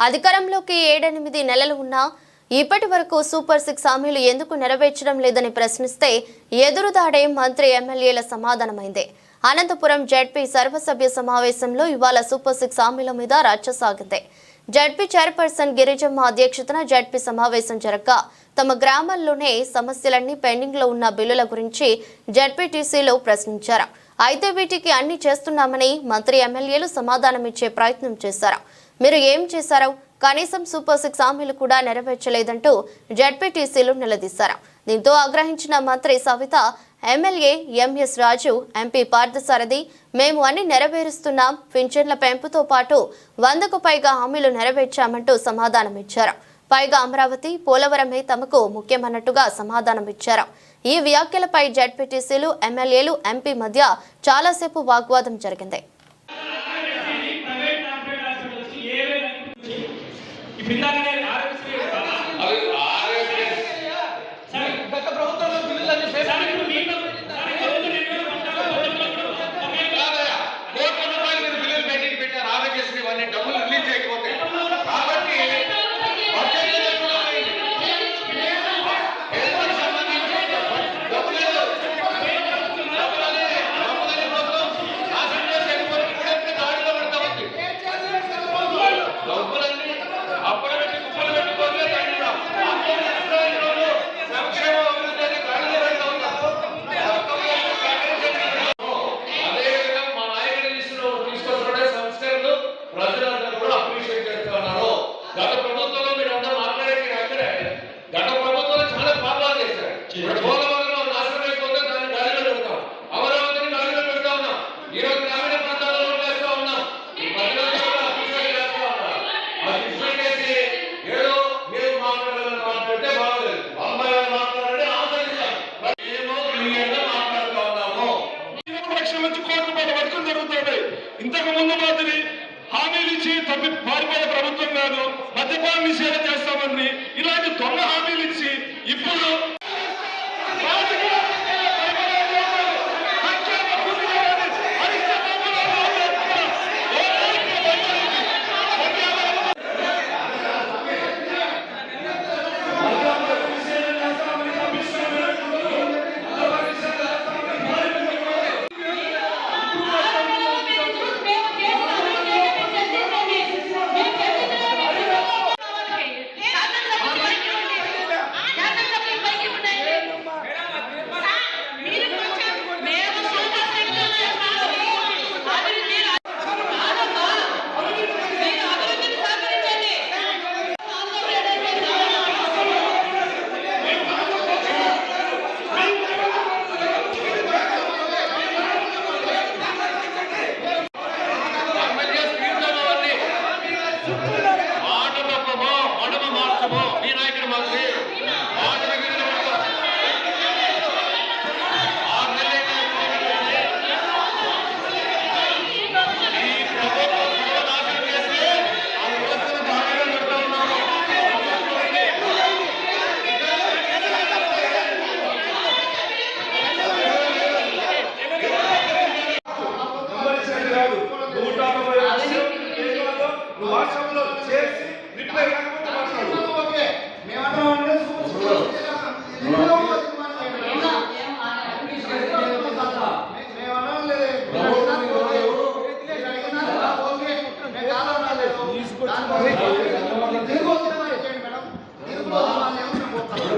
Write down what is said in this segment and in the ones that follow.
అధికారంలోకి 7-8 నెలలు ఉన్నా ఇప్పటి వరకు సూపర్ 6 హామీలు ఎందుకు నెరవేర్చడం లేదని ప్రశ్నిస్తే ఎదురుదాడే మంత్రి ఎమ్మెల్యేల సమాధానమైంది. అనంతపురం జెడ్పీ సర్వసభ్య సమావేశంలో ఇవాళ సూపర్ 6 హామీల మీద రచ్చ సాగింది. జెడ్పీ చైర్పర్సన్ గిరిజమ్మ అధ్యక్షతన జెడ్పీ సమావేశం జరగగా తమ గ్రామాల్లోనే సమస్యలన్నీ పెండింగ్ లో ఉన్న బిల్లుల గురించి జెడ్పీటీసీలో ప్రశ్నించారు. అయితే వీటికి అన్ని చేస్తున్నామని మంత్రి ఎమ్మెల్యేలు సమాధానమిచ్చే ప్రయత్నం చేశారు. మీరు ఏం చేశారో కనీసం సూపర్ 6 హామీలు కూడా నెరవేర్చలేదంటూ జెడ్పీటీసీలు నిలదీశారు. దీంతో ఆగ్రహించిన మంత్రి సవిత, ఎమ్మెల్యే ఎంఎస్ రాజు, ఎంపీ పార్థసారథి మేము అన్ని నెరవేరుస్తున్నాం, పింఛన్ల పెంపుతో పాటు 100కు పైగా హామీలు నెరవేర్చామంటూ సమాధానమిచ్చారు. పైగా అమరావతి, పోలవరమే తమకు ముఖ్యమన్నట్టుగా సమాధానమిచ్చారు. ఈ వ్యాఖ్యలపై జెడ్పీటీసీలు, ఎమ్మెల్యేలు, ఎంపీ మధ్య చాలాసేపు వాగ్వాదం జరిగింది. ఇంతకు ముందు మాదిరి హామీలు ఇచ్చి తప్పి పారిపోయే ప్రభుత్వం కాదు. మద్యపాన నిషేధం చేస్తామని ఇలాంటి దొంగ హామీలు ఇచ్చి ఇప్పుడు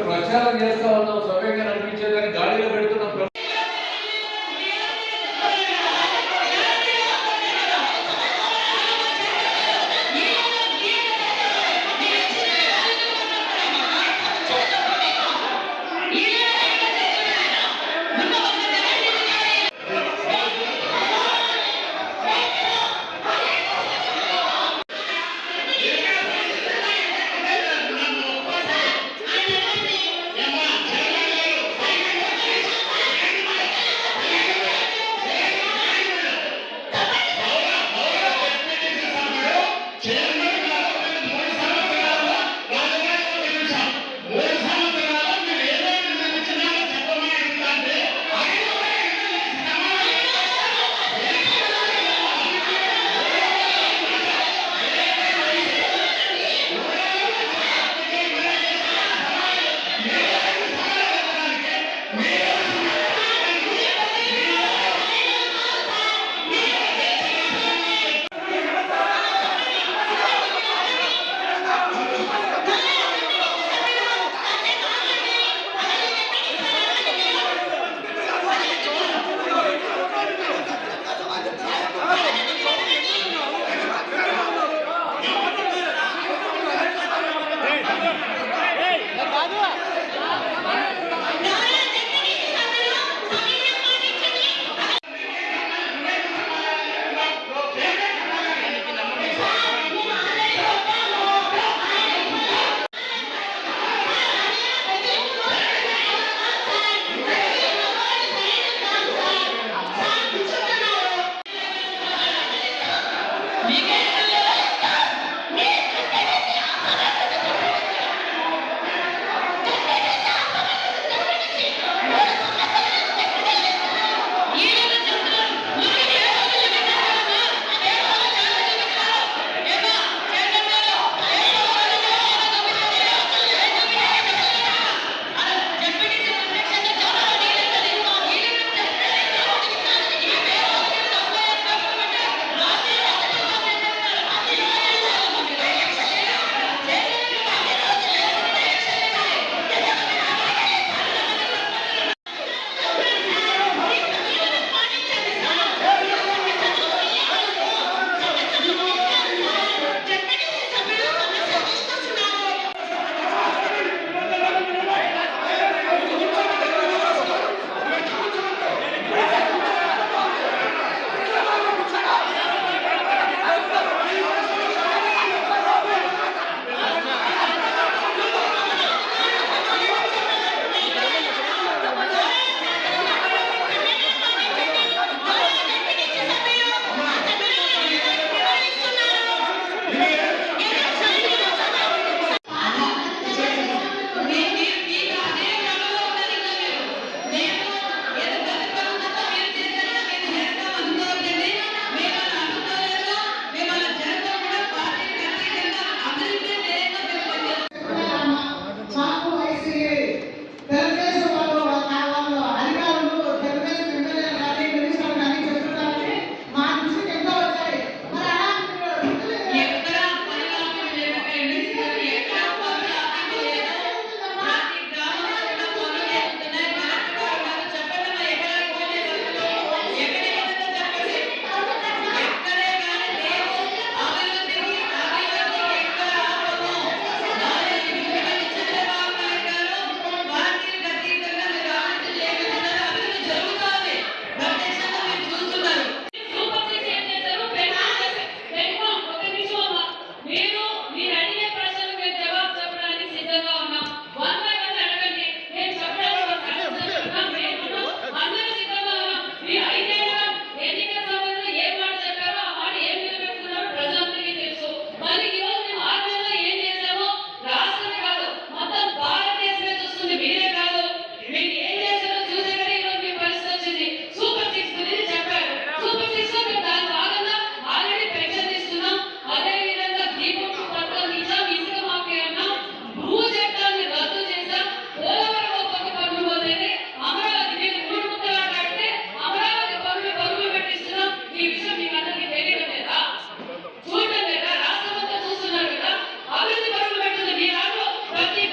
ప్రచారం చేస్తా ఉన్నాం, సవ్యంగా నడిపించేదాన్ని గాడిలో పెడుతున్నాం.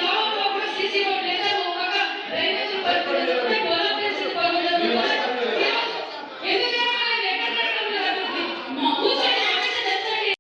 గ్రామంలో కూడా సీసీ రోడ్ లేదు, ఒక డ్రైనేజీలు పరిస్థితి